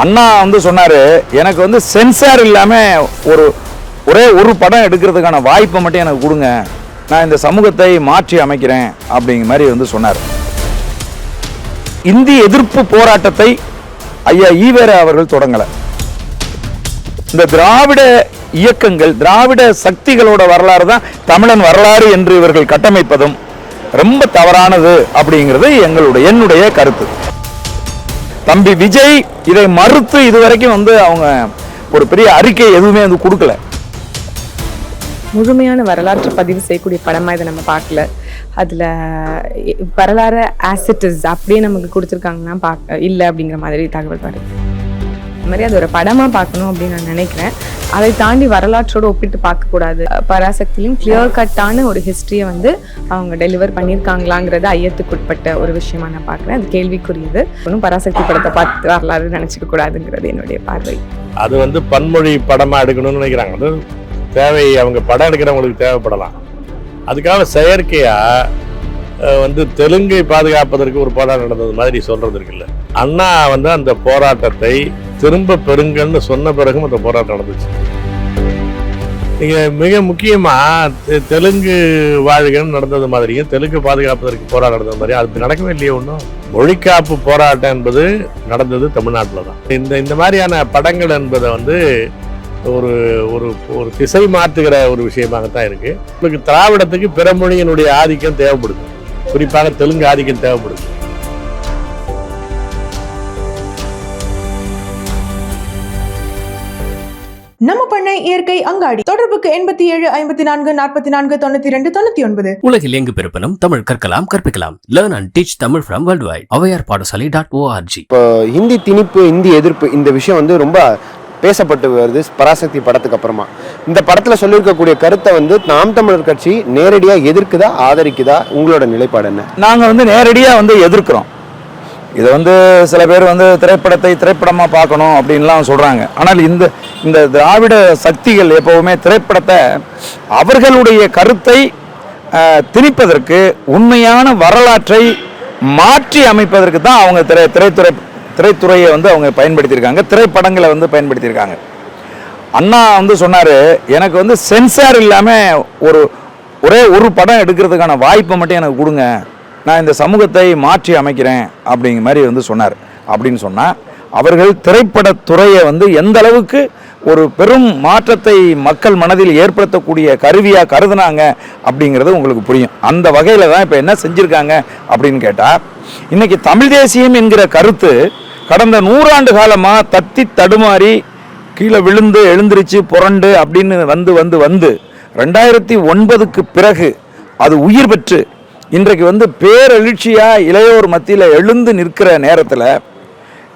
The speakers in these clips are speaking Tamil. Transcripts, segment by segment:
அண்ணா வந்து சொன்னாரு, எனக்கு வந்து சென்சார் இல்லாம ஒரே ஒரு படம் எடுக்கிறதுக்கான வாய்ப்பை மட்டும் எனக்கு கொடுங்க, நான் இந்த சமூகத்தை மாற்றி அமைக்கிறேன் அப்படிங்கிற மாதிரி வந்து சொன்னார். இந்தி எதிர்ப்பு போராட்டத்தை ஐயா ஈவேர அவர்கள் தொடங்கல. இந்த திராவிட இயக்கங்கள், திராவிட சக்திகளோட வரலாறு தான் தமிழன் வரலாறு என்று இவர்கள் கட்டமைப்பதும் ரொம்ப தவறானது அப்படிங்கிறது என்னுடைய கருத்து. தம்பி விஜய் இதை மறுத்து இதுவரைக்கும் வந்து அவங்க ஒரு பெரிய அறிக்கை எதுவுமே வந்து கொடுக்கல. முழுமையான வரலாற்று பதிவு செய்யக்கூடிய படமா இதை நம்ம பார்க்கல. அதுல வரலாறு ஆசிட்டிஸ் அப்படியே நமக்கு கொடுத்துருக்காங்கன்னா இல்லை அப்படிங்கிற மாதிரி தகவல் வருது. இந்த மாதிரி அது ஒரு படமா பார்க்கணும் அப்படின்னு நான் நினைக்கிறேன். அதை தாண்டி வரலாற்றோடு ஒப்பிட்டு பார்க்கக்கூடாது. பராசக்தியும் கிளியர் கட்டான ஒரு ஹிஸ்டரியை வந்து அவங்க டெலிவர் பண்ணியிருக்காங்களாங்கிறது ஐயத்துக்குட்பட்ட ஒரு விஷயமா நான் பார்க்குறேன். அது கேள்விக்குரியது. ஒன்றும் பராசக்தி படத்தை பார்த்து வரலாறு நினச்சிக்க கூடாதுங்கிறது என்னுடைய பார்வை. அது வந்து பன்மொழி படமாக எடுக்கணும்னு நினைக்கிறாங்க. அது தேவை, அவங்க படம் எடுக்கிறவங்களுக்கு தேவைப்படலாம். அதுக்காக செயற்கையாக வந்து தெலுங்கை பாதுகாப்பதற்கு ஒரு போராட்டம் நடந்தது மாதிரி சொல்கிறது இருக்குல்ல. அண்ணா வந்து அந்த போராட்டத்தை திரும்ப பெறுங்கள்னு சொன்ன பிறகும் அந்த போராட்டம் நடந்துச்சு. நீங்கள் மிக முக்கியமாக தெலுங்கு வாழ்கன்னு நடந்தது மாதிரியும் தெலுங்கு பாதுகாப்பதற்கு போராட்டம் நடந்தது மாதிரியும் அது நடக்கவே இல்லையே. ஒன்றும் மொழிக்காப்பு போராட்டம் என்பது நடந்தது தமிழ்நாட்டில் தான். இந்த மாதிரியான படங்கள் என்பதை வந்து ஒரு ஒரு ஒரு திசை மாற்றுகிற ஒரு விஷயமாகத்தான் இருக்கு. உங்களுக்கு திராவிடத்துக்கு பிற மொழியினுடைய ஆதிக்கம் தேவைப்படுது, குறிப்பாக தெலுங்கு ஆதிக்கம் தேவைப்படுது. நம்ம பண்ணை இயற்கை அங்காடி. தொடர்புக்கு 87 54 44 92 99. உலகில் எங்கு பிறப்பினும் தமிழ் கற்கலாம், கற்பிக்கலாம். Learn and teach Tamil from worldwide. avayarpadasali.org. இப்போ ஹிந்தி திணிப்பு, ஹிந்தி எதிர்ப்பு, இந்த விஷயம் வந்து ரொம்ப பேசப்பட்டு வருது பராசக்தி படத்துக்கு அப்புறமா. இந்த படத்துல சொல்லியிருக்கக்கூடிய கருத்தை வந்து நாம் தமிழர் கட்சி நேரடியா எதிர்க்குதா, ஆதரிக்குதா? உங்களோட நிலைப்பாடு என்ன? நாங்க வந்து நேரடியா வந்து எதிர்க்கிறோம். இதை வந்து சில பேர் வந்து திரைப்படமா பார்க்கணும் அப்படின்லாம் சொல்றாங்க. ஆனால் இந்த திராவிட சக்திகள் எப்பவுமே திரைப்படத்தை அவர்களுடைய கருத்தை திணிப்பதற்கு, உண்மையான வரலாற்றை மாற்றி அமைப்பதற்கு தான் அவங்க திரைத்துறையை வந்து அவங்க பயன்படுத்தியிருக்காங்க, திரைப்படங்களை வந்து பயன்படுத்தியிருக்காங்க. அண்ணா வந்து சொன்னாரு, எனக்கு வந்து சென்சார் இல்லாம ஒரே ஒரு படம் எடுக்கிறதுக்கான வாய்ப்பை மட்டும் எனக்கு கொடுங்க, நான் இந்த சமூகத்தை மாற்றி அமைக்கிறேன் அப்படிங்கிற மாதிரி வந்து சொன்னார். அப்படின்னு சொன்னால் அவர்கள் திரைப்படத்துறையை வந்து எந்த அளவுக்கு ஒரு பெரும் மாற்றத்தை மக்கள் மனதில் ஏற்படுத்தக்கூடிய கருவியாக கருதுனாங்க அப்படிங்கிறது உங்களுக்கு புரியும். அந்த வகையில் தான் இப்போ என்ன செஞ்சுருக்காங்க அப்படின்னு கேட்டால், இன்றைக்கி தமிழ் தேசியம் என்கிற கருத்து கடந்த 100 ஆண்டு காலமாக தத்தி தடுமாறி கீழே விழுந்து எழுந்திரிச்சு புரண்டு அப்படின்னு வந்து 2009க்கு பிறகு அது உயிர் பெற்று இன்றைக்கு வந்து பேரெழுச்சியாக இளையோர் மத்தியில் எழுந்து நிற்கிற நேரத்தில்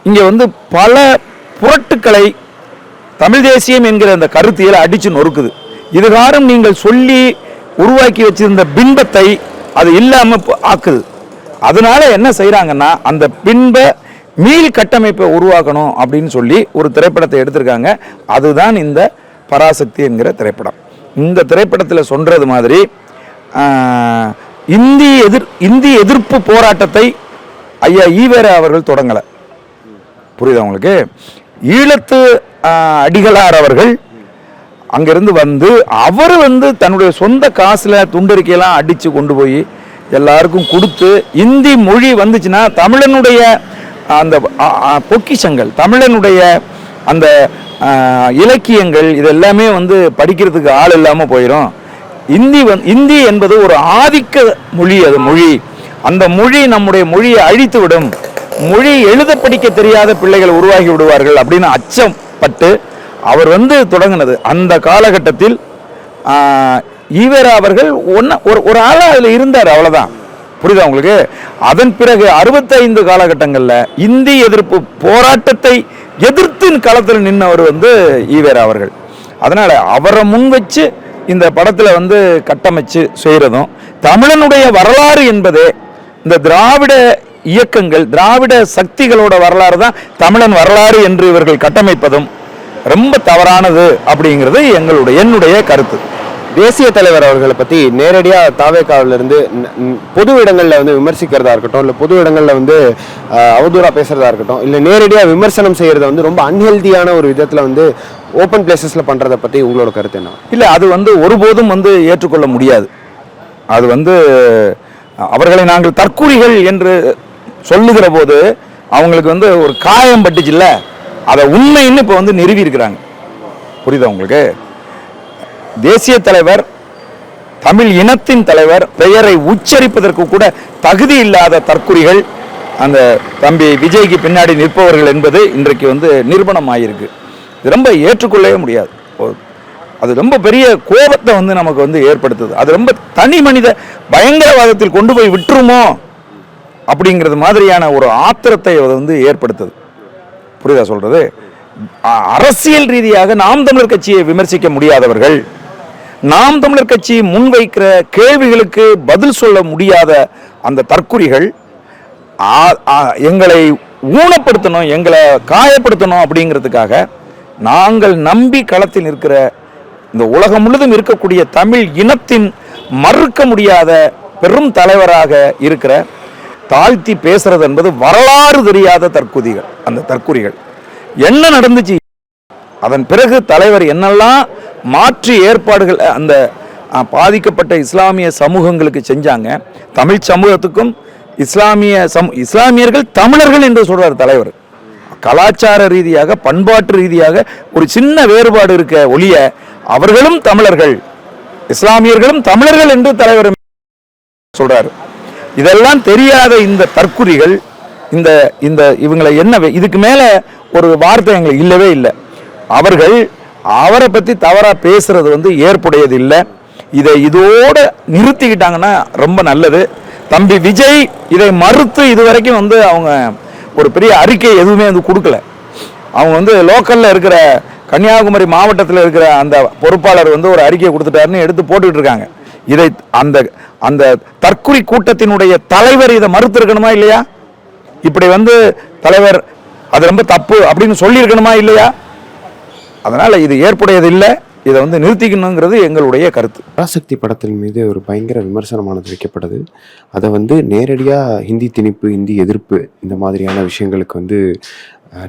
இங்கே வந்து பல புரட்டுக்களை தமிழ் தேசியம் என்கிற அந்த கருத்தியலை அடித்து நொறுக்குது. இதுகாரம் நீங்கள் சொல்லி உருவாக்கி வச்சிருந்த பின்பத்தை அது இல்லாமல் ஆக்குது. அதனால என்ன செய்கிறாங்கன்னா, அந்த பின்ப மீள் கட்டமைப்பை உருவாக்கணும் அப்படின்னு சொல்லி ஒரு திரைப்படத்தை எடுத்திருக்காங்க. அதுதான் இந்த பராசக்தி என்கிற திரைப்படம். இந்த திரைப்படத்தில் சொல்கிறது மாதிரி இந்தி எதிர்ப்பு போராட்டத்தை ஐயா ஈவேர அவர்கள் தொடங்கலை. புரியுதா உங்களுக்கு? ஈழத்து அடிகளார் அவர்கள் அங்கிருந்து வந்து அவர் வந்து தன்னுடைய சொந்த காசில் துண்டறிக்கையெல்லாம் அடித்து கொண்டு போய் எல்லாருக்கும் கொடுத்து, இந்தி மொழி வந்துச்சுன்னா தமிழனுடைய அந்த பொக்கிஷங்கள், தமிழனுடைய அந்த இலக்கியங்கள் இதெல்லாமே வந்து படிக்கிறதுக்கு ஆள் இல்லாமல் போயிடும். இந்தி என்பது ஒரு ஆதிக்க மொழி. அது மொழி, அந்த மொழி நம்முடைய மொழியை அழித்து விடும், மொழி எழுத படிக்க தெரியாத பிள்ளைகள் உருவாகி விடுவார்கள் அப்படின்னு அச்சப்பட்டு அவர் வந்து தொடங்கினது. அந்த காலகட்டத்தில் ஈவேரா அவர்கள் ஒரு ஆளாக அதில் இருந்தார், அவ்வளோதான். புரியுதா உங்களுக்கு? அதன் பிறகு 65 காலகட்டங்களில் இந்தி எதிர்ப்பு போராட்டத்தை எதிர்த்து களத்தில் நின்றவர் வந்து ஈவேரா அவர்கள். அதனால் அவரை முன் வச்சு இந்த படத்தில் வந்து கட்டமைச்சு செய்கிறதும், தமிழனுடைய வரலாறு என்பதே இந்த திராவிட இயக்கங்கள், திராவிட சக்திகளோட வரலாறு தான் தமிழன் வரலாறு என்று இவர்கள் கட்டமைப்பதும் ரொம்ப தவறானது அப்படிங்கிறது என்னுடைய கருத்து. தேசிய தலைவர் அவர்களை பற்றி நேரடியாக தாவேக்காவிலிருந்து பொது இடங்களில் வந்து விமர்சிக்கிறதா இருக்கட்டும், இல்லை பொது இடங்களில் வந்து அவதூறாக பேசுகிறதா இருக்கட்டும், இல்லை நேரடியாக விமர்சனம் செய்கிறத வந்து ரொம்ப அன்ஹெல்தியான ஒரு விதத்தில் வந்து ஓப்பன் பிளேசஸில் பண்ணுறதை பற்றி உங்களோட கருத்து என்ன? இல்லை, அது வந்து ஒருபோதும் வந்து ஏற்றுக்கொள்ள முடியாது. அது வந்து அவர்களை நாங்கள் தற்குறிகள் என்று சொல்லுகிற போது அவங்களுக்கு வந்து ஒரு காயம் பட்டுச்சுல்ல, அதை உண்மைன்னு இப்போ வந்து நிறுவி இருக்கிறாங்க. புரியுதா உங்களுக்கு? தேசிய தலைவர், தமிழ் இனத்தின் தலைவர் பெயரை உச்சரிப்பதற்கு கூட தகுதி இல்லாத தற்குறிகள் அந்த தம்பி விஜய்க்கு பின்னாடி நிற்பவர்கள் என்பது இன்றைக்கு வந்து நிரூபணம் ஆகியிருக்கு. இது ரொம்ப ஏற்றுக்கொள்ளவே முடியாது. அது ரொம்ப பெரிய கோபத்தை வந்து நமக்கு வந்து ஏற்படுத்துது. அது ரொம்ப தனி மனித பயங்கரவாதத்தில் கொண்டு போய் விட்டுருமோ அப்படிங்கிறது மாதிரியான ஒரு ஆத்திரத்தை வந்து ஏற்படுத்துது. புரியுதா சொல்றது? அரசியல் ரீதியாக நாம் தமிழர் கட்சியை விமர்சிக்க முடியாதவர்கள், நாம் தமிழர் கட்சி முன்வைக்கிற கேள்விகளுக்கு பதில் சொல்ல முடியாத அந்த தற்குறிகள் எங்களை ஊனப்படுத்தணும், எங்களை காயப்படுத்தணும் அப்படிங்கிறதுக்காக நாங்கள் நம்பி களத்தில் இருக்கிற இந்த உலகம் முழுதும் இருக்கக்கூடிய தமிழ் இனத்தின் மறுக்க முடியாத பெரும் தலைவராக இருக்கிற தாழ்த்தி பேசுறது என்பது வரலாறு தெரியாத தற்குதிகள். அந்த தற்குறிகள் என்ன நடந்துச்சு, அதன் பிறகு தலைவர் என்னெல்லாம் மாற்று ஏற்பாடுகள் அந்த பாதிக்கப்பட்ட இஸ்லாமிய சமூகங்களுக்கு செஞ்சாங்க. தமிழ் சமூகத்துக்கும் இஸ்லாமியர்கள் தமிழர்கள் என்று சொல்றார் தலைவர். கலாச்சார ரீதியாக பண்பாட்டு ரீதியாக ஒரு சின்ன வேறுபாடு இருக்க ஒழிய அவர்களும் தமிழர்கள், இஸ்லாமியர்களும் தமிழர்கள் என்று தலைவர் சொல்றாரு. இதெல்லாம் தெரியாத இந்த தற்குறிகள் இந்த இந்த இவங்களை என்ன இதுக்கு மேல ஒரு வார்த்தை எங்களுக்கு இல்லவே இல்லை. அவர்கள் அவரை பத்தி தவறா பேசுறது வந்து ஏற்புடையது இல்லை. இதை இதோட நிறுத்திக்கிட்டாங்கன்னா ரொம்ப நல்லது. தம்பி விஜய் இதை மறுத்து இதுவரைக்கும் வந்து அவங்க ஒரு பெரிய அறிக்கை எதுவுமே வந்து கொடுக்கல. அவங்க வந்து லோக்கல்ல இருக்கிற கன்னியாகுமரி மாவட்டத்தில் இருக்கிற அந்த பொறுப்பாளர் வந்து ஒரு அறிக்கையை கொடுத்துட்டாருன்னு எடுத்து போட்டுக்கிட்டு இருக்காங்க. இதை அந்த அந்த தற்குறி கூட்டத்தினுடைய தலைவர் இதை மறுத்து இருக்கணுமா இல்லையா? இப்படி வந்து தலைவர் அது ரொம்ப தப்பு அப்படின்னு சொல்லி இருக்கணுமா இல்லையா? அதனால இது ஏற்புடையது இல்லை. இதை வந்து நிறுத்திக்கணுங்கிறது எங்களுடைய கருத்து. பராசக்தி படத்தின் மீது ஒரு பயங்கர விமர்சனமானது வைக்கப்பட்டது. அதை வந்து நேரடியாக ஹிந்தி திணிப்பு, ஹிந்தி எதிர்ப்பு இந்த மாதிரியான விஷயங்களுக்கு வந்து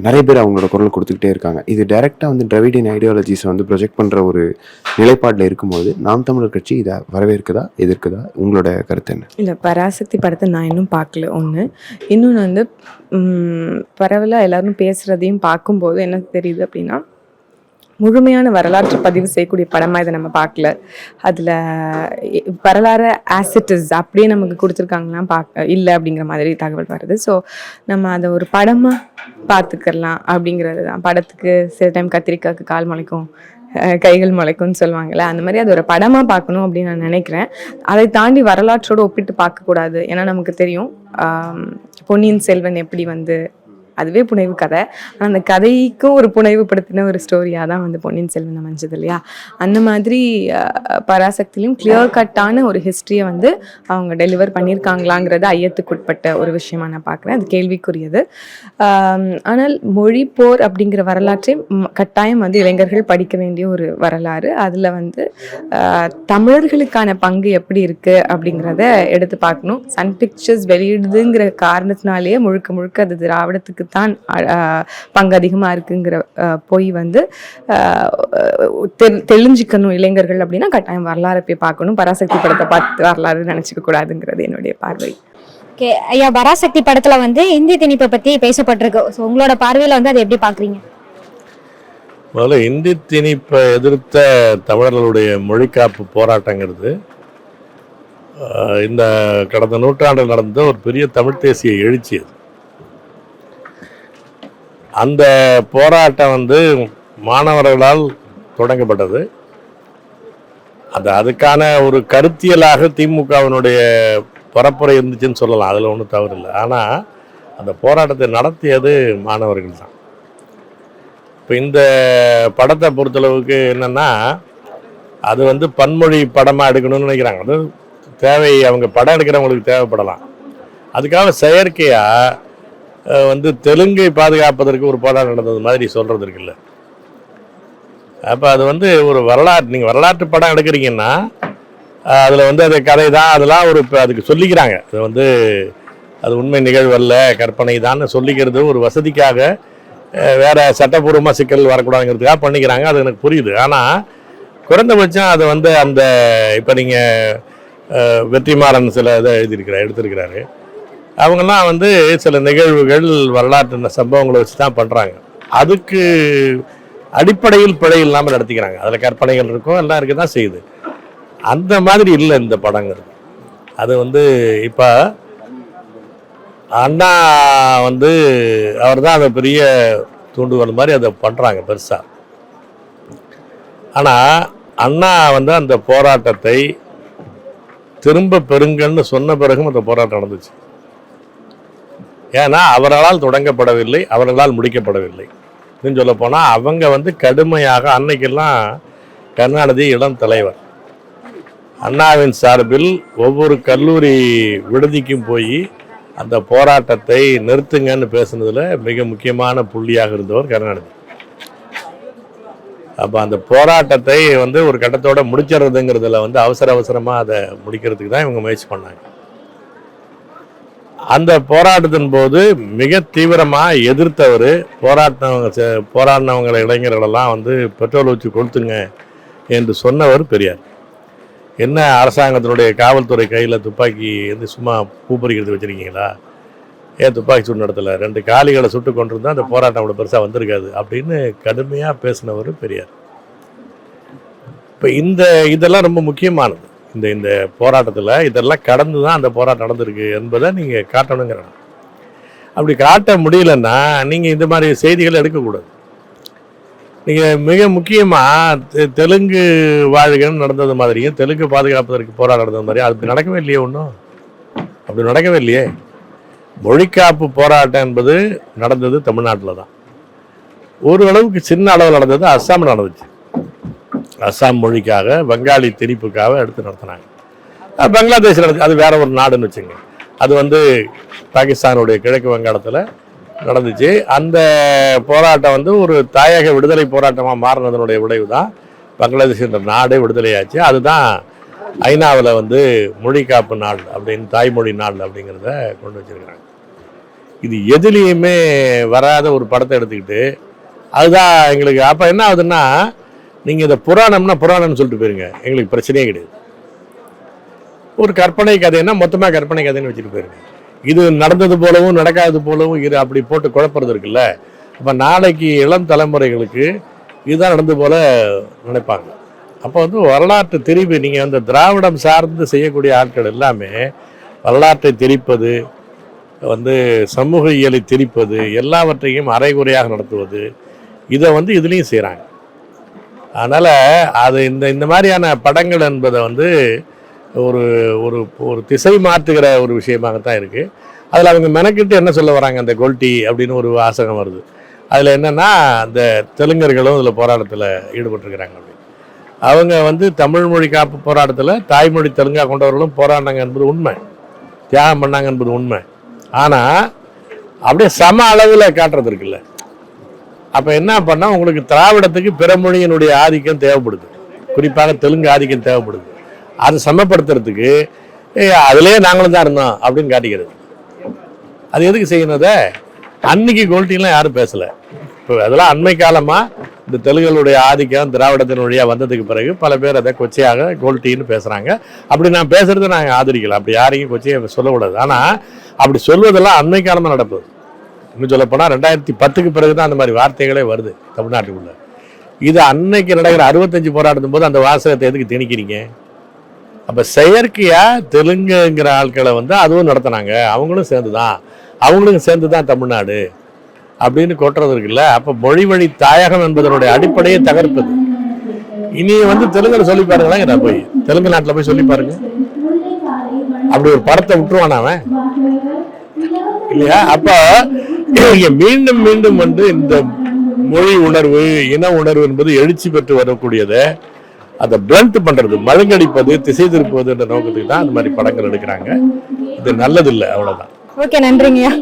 நிறைய பேர் அவங்களோட குரல் கொடுத்துக்கிட்டே இருக்காங்க. இது டைரெக்டாக வந்து திராவிடியன் ஐடியாலஜிஸை வந்து ப்ரொஜெக்ட் பண்ணுற ஒரு நிலைப்பாட்டில் இருக்கும்போது நாம் தமிழர் கட்சி இதை வரவேற்குதா எதிர்க்குதா? உங்களோட கருத்து என்ன? இல்லை, பராசக்தி படத்தை நான் இன்னும் பார்க்கல. ஒன்று. இன்னொன்று வந்து பரவலாக எல்லாரும் பேசுகிறதையும் பார்க்கும்போது என்ன தெரியுது அப்படின்னா, முழுமையான வரலாற்று பதிவு செய்யக்கூடிய படமாக இதை நம்ம பார்க்கல. அதில் வரலாறு ஆசிட்டிஸ் அப்படியே நமக்கு கொடுத்துருக்காங்கன்னா இல்லை அப்படிங்கிற மாதிரி தகவல் வருது. ஸோ நம்ம அதை ஒரு படமாக பார்த்துக்கலாம் அப்படிங்கிறது தான். படத்துக்கு சில டைம் கத்திரிக்காய்க்கு கால் முளைக்கும், கைகள் முளைக்கும்னு சொல்லுவாங்கள்ல, அந்த மாதிரி அது ஒரு படமாக பார்க்கணும் அப்படின்னு நான் நினைக்கிறேன். அதை தாண்டி வரலாற்றோடு ஒப்பிட்டு பார்க்கக்கூடாது. ஏன்னா நமக்கு தெரியும் பொன்னியின் செல்வன் எப்படி வந்து அதுவே புனைவு கதை, ஆனால் அந்த கதைக்கும் ஒரு புனைவுபடுத்தின ஒரு ஸ்டோரியாக தான் வந்து பொன்னியின் செல்வன் அமைஞ்சது இல்லையா? அந்த மாதிரி பராசக்திலையும் கிளியர் கட்டான ஒரு ஹிஸ்ட்ரியை வந்து அவங்க டெலிவர் பண்ணியிருக்காங்களாங்கிறது ஐயத்துக்குட்பட்ட ஒரு விஷயமா நான் பார்க்குறேன். அது கேள்விக்குரியது. ஆனால் மொழி போர் அப்படிங்கிற வரலாற்றை கட்டாயம் வந்து இளைஞர்கள் படிக்க வேண்டிய ஒரு வரலாறு. அதில் வந்து தமிழர்களுக்கான பங்கு எப்படி இருக்குது அப்படிங்கிறத எடுத்து பார்க்கணும். சன் பிக்சர்ஸ் வெளியிடுதுங்கிற காரணத்தினாலேயே முழுக்க முழுக்க அது திராவிடத்துக்கு தான் பங்கு அதிகமாக இருக்குங்கிற போய் வந்து தெளிஞ்சிக்கணும் இளைஞர்கள் அப்படின்னா கட்டாயம் வரலாறு போய் பார்க்கணும். பராசக்தி படத்தை பார்த்து வரலாறு நினச்சிக்க கூடாதுங்கிறது என்னுடைய பார்வை. ஓகே ஐயா, பராசக்தி படத்தில் வந்து இந்தி திணிப்பை பற்றி பேசப்பட்டிருக்கு. ஸோ உங்களோட பார்வையில் வந்து அதை எப்படி பார்க்குறீங்க? முதல்ல இந்தி திணிப்பை எதிர்த்த தமிழர்களுடைய மொழிக்காப்பு போராட்டங்கிறது இந்த கடந்த நூற்றாண்டில் நடந்த ஒரு பெரிய தமிழ் தேசிய எழுச்சி. அது அந்த போராட்டம் வந்து மாணவர்களால் தொடங்கப்பட்டது. அதுக்கான ஒரு கருத்தியலாக திமுகவினுடைய பரப்புரை இருந்துச்சுன்னு சொல்லலாம், அதில் ஒன்றும் தவறு இல்லை. ஆனால் அந்த போராட்டத்தை நடத்தியது மாணவர்கள் தான். இப்போ இந்த படத்தை பொறுத்தளவுக்கு என்னென்னா, அது வந்து பன்மொழி படமாக எடுக்கணும்னு நினைக்கிறாங்க. அது தேவை, அவங்க படம் எடுக்கிறவங்களுக்கு தேவைப்படலாம். அதுக்காக செயற்கையாக வந்து தெலுங்கை பாதுகாப்பதற்கு ஒரு போராட்டம் நடந்தது மாதிரி சொல்கிறது இருக்குல்ல. அப்போ அது வந்து ஒரு வரலாற்று, நீங்கள் வரலாற்று படம் எடுக்கிறீங்கன்னா அதில் வந்து அது கதை தான், அதெல்லாம் ஒரு அதுக்கு சொல்லிக்கிறாங்க. அது வந்து அது உண்மை நிகழ்வல்ல, கற்பனை தான் சொல்லிக்கிறது ஒரு வசதிக்காக, வேற சட்டப்பூர்வமாக சிக்கல் வரக்கூடாதுங்கிறதுக்காக பண்ணிக்கிறாங்க. அது எனக்கு புரியுது. ஆனால் குறைந்தபட்சம் அதை வந்து அந்த இப்போ நீங்கள் வெற்றிமாறன் சில இதை எடுத்திருக்கிறாரு. அவங்கெல்லாம் வந்து சில நிகழ்வுகள் வரலாற்று சம்பவங்களை வச்சு தான் பண்ணுறாங்க. அதுக்கு அடிப்படையில் பிழை இல்லாமல் நடத்திக்கிறாங்க. அதில் கற்பனைகள் இருக்கும், எல்லாம் இருக்க தான் செய்யுது. அந்த மாதிரி இல்லை இந்த படங்கள். அது வந்து இப்போ அண்ணா வந்து அவர் தான் அதை பெரிய தூண்டுகோல் மாதிரி அதை பண்ணுறாங்க பெருசாக. ஆனால் அண்ணா வந்து அந்த போராட்டத்தை திரும்ப பெறுங்கன்னு சொன்ன பிறகும் அந்த போராட்டம் நடந்துச்சு. ஏன்னா அவர்களால் தொடங்கப்படவில்லை, அவர்களால் முடிக்கப்படவில்லை. அப்படின்னு சொல்ல போனால் அவங்க வந்து கடுமையாக, அன்னைக்கெல்லாம் கருணாநிதி இளம் தலைவர், அண்ணாவின் சார்பில் ஒவ்வொரு கல்லூரி விடுதிக்கும் போய் அந்த போராட்டத்தை நிறுத்துங்கன்னு பேசுனதுல மிக முக்கியமான புள்ளியாக இருந்தவர் கருணாநிதி. அப்போ அந்த போராட்டத்தை வந்து ஒரு கட்டத்தோட முடிச்சிடுறதுங்கிறதுல வந்து அவசரமாக அதை முடிக்கிறதுக்கு தான் இவங்க முயற்சி பண்ணாங்க. அந்த போராட்டத்தின் போது மிக தீவிரமாக எதிர்த்தவர், போராடினவங்களை இளைஞர்களெல்லாம் வந்து பெட்ரோல் வச்சு கொளுத்துங்க என்று சொன்னவர் பெரியார். என்ன அரசாங்கத்தினுடைய காவல்துறை கையில் துப்பாக்கி வந்து சும்மா பூப்பறிக்கிறது வச்சுருக்கீங்களா? ஏன் துப்பாக்கி சூடு நடத்தலை? 2 காலிகளை சுட்டு கொண்டிருந்தால் அந்த போராட்டம் அவ்வளோ பெருசாக வந்திருக்காது அப்படின்னு கடுமையாக பேசினவர் பெரியார். இப்போ இதெல்லாம் ரொம்ப முக்கியமானது. இந்த போராட்டத்தில் இதெல்லாம் கடந்து தான் அந்த போராட்டம் நடந்திருக்கு என்பதை நீங்கள் காட்டணுங்கிறேன். அப்படி காட்ட முடியலன்னா நீங்கள் இந்த மாதிரி செய்திகளை எடுக்கக்கூடாது. நீங்கள் மிக முக்கியமாக தெலுங்கு வாழ்கன்னு நடந்தது மாதிரியும், தெலுங்கு பாதுகாப்பதற்கு போராட்டம் நடந்தது மாதிரியும் அது நடக்கவே இல்லையே. ஒன்றும் அப்படி நடக்கவே இல்லையே. மொழிக்காப்பு போராட்டம் என்பது நடந்தது தமிழ்நாட்டில் தான். ஓரளவுக்கு சின்ன அளவில் நடந்தது அஸ்ஸாமில் நடந்துச்சு. அஸ்ஸாம் மொழிக்காக, பெங்காலி திணிப்புக்காக எடுத்து நடத்தினாங்க. பங்களாதேஷ் நடந்துச்சு, அது வேற ஒரு நாடுன்னு வச்சுங்க. அது வந்து பாகிஸ்தானுடைய கிழக்கு வங்காளத்தில் நடந்துச்சு. அந்த போராட்டம் வந்து ஒரு தாயக விடுதலை போராட்டமாக மாறினதனுடைய விளைவு தான் பங்களாதேஷ் என்ற நாடே விடுதலையாச்சு. அதுதான் ஐநாவில் வந்து மொழிக்காப்பு நாள் அப்படின்னு, தாய்மொழி நாள் அப்படிங்கிறத கொண்டு வச்சிருக்கிறாங்க. இது எதுலேயுமே வராத ஒரு படத்தை எடுத்துக்கிட்டு அதுதான் எங்களுக்கு. அப்போ என்ன ஆகுதுன்னா, நீங்கள் இதை புராணம்னு சொல்லிட்டு போயிருங்க, எங்களுக்கு பிரச்சனையே கிடையாது. ஒரு கற்பனை கதைன்னா மொத்தமாக கற்பனை கதைன்னு வச்சுட்டு போயிருங்க. இது நடந்தது போலவும் நடக்காதது போலவும் அப்படி போட்டு குழப்பறது இருக்குல்ல. அப்போ நாளைக்கு இளம் தலைமுறைகளுக்கு இதுதான் நடந்து போல நினைப்பாங்க. அப்போ வந்து வரலாற்று திரிப்பு, நீங்கள் அந்த திராவிடம் சார்ந்து செய்யக்கூடிய ஆட்கள் எல்லாமே வரலாற்றை திரிப்பது, வந்து சமூக இயலை திரிப்பது, எல்லாவற்றையும் அரைகுறையாக நடத்துவது, இதை வந்து இதுலேயும் செய்கிறாங்க. அதனால் அது இந்த மாதிரியான படங்கள் என்பதை வந்து ஒரு ஒரு ஒரு திசை மாற்றுகிற ஒரு விஷயமாகத்தான் இருக்குது. அதில் அவங்க மெனக்கிட்டு என்ன சொல்ல வராங்க, அந்த கோல்டி அப்படின்னு ஒரு வாசகம் வருது. அதில் என்னென்னா, அந்த தெலுங்கர்களும் இதில் போராட்டத்தில் ஈடுபட்டிருக்கிறாங்க. அப்படின்னு அவங்க வந்து தமிழ் மொழி காப்பு போராட்டத்தில் தாய்மொழி தெலுங்கா கொண்டவர்களும் போராடினாங்க என்பது உண்மை, தியாகம் பண்ணாங்க என்பது உண்மை. ஆனால் அப்படியே சம அளவில் காட்டுறது இருக்குல்ல. அப்போ என்ன பண்ணால், உங்களுக்கு திராவிடத்துக்கு பிற மொழியினுடைய ஆதிக்கம் தேவைப்படுது, குறிப்பாக தெலுங்கு ஆதிக்கம் தேவைப்படுது. அதை சமப்படுத்துறதுக்கு அதுலேயே நாங்களும் தான் இருந்தோம் அப்படின்னு காட்டிக்கிறது. அது எதுக்கு செய்யணுத? அன்னைக்கு கோல்ட்டிலாம் யாரும் பேசலை. இப்போ அதெல்லாம் அண்மை காலமாக இந்த தெலுங்குகளுடைய ஆதிக்கம் திராவிடத்தின் வழியாக வந்ததுக்கு பிறகு பல பேர் அதை கொச்சையாக கோல்ட்டின்னு பேசுகிறாங்க. அப்படி நான் பேசுகிறத நாங்கள் ஆதரிக்கலாம், அப்படி யாரையும் கொச்சையை சொல்லக்கூடாது. ஆனால் அப்படி சொல்வதெல்லாம் அண்மை காலமாக நடப்பது. இன்னும் சொல்லப்போனால் 2010க்கு பிறகு தான் அந்த மாதிரி வார்த்தைகளே வருது தமிழ்நாட்டுக்குள்ளே. இது அன்னைக்கு நடக்கிற 65 போராட்டத்தும் போது அந்த வாசகத்தை எதுக்கு திணிக்கிறீங்க? அப்போ செயற்கையாக தெலுங்குங்கிற ஆட்களை வந்து அதுவும் நடத்தினாங்க, அவங்களும் சேர்ந்து தான் தமிழ்நாடு அப்படின்னு கொட்டுறது இருக்குல்ல. அப்போ மொழி வழி தாயகம் என்பதனுடைய அடிப்படையை தகர்ப்பது. இனி வந்து தெலுங்குல சொல்லி பாருங்களேன், நான் போய் தெலுங்கு நாட்டில் போய் சொல்லி பாருங்க, அப்படி ஒரு படத்தை விட்டுருவான் அவன் இல்லையா? அப்போ மீண்டும் மீண்டும் வந்து இந்த மொழி உணர்வு, இன உணர்வு என்பது எழுச்சி பெற்று வரக்கூடியதை அதை பிளண்ட் பண்றது, மழுங்கடிப்பது, திசை திருப்புவது என்ற நோக்கத்துக்கு தான் அந்த மாதிரி படங்கள் எடுக்கிறாங்க. இது நல்லதில்லை, அவ்வளவுதான். ஓகே, நன்றிங்கய்யா.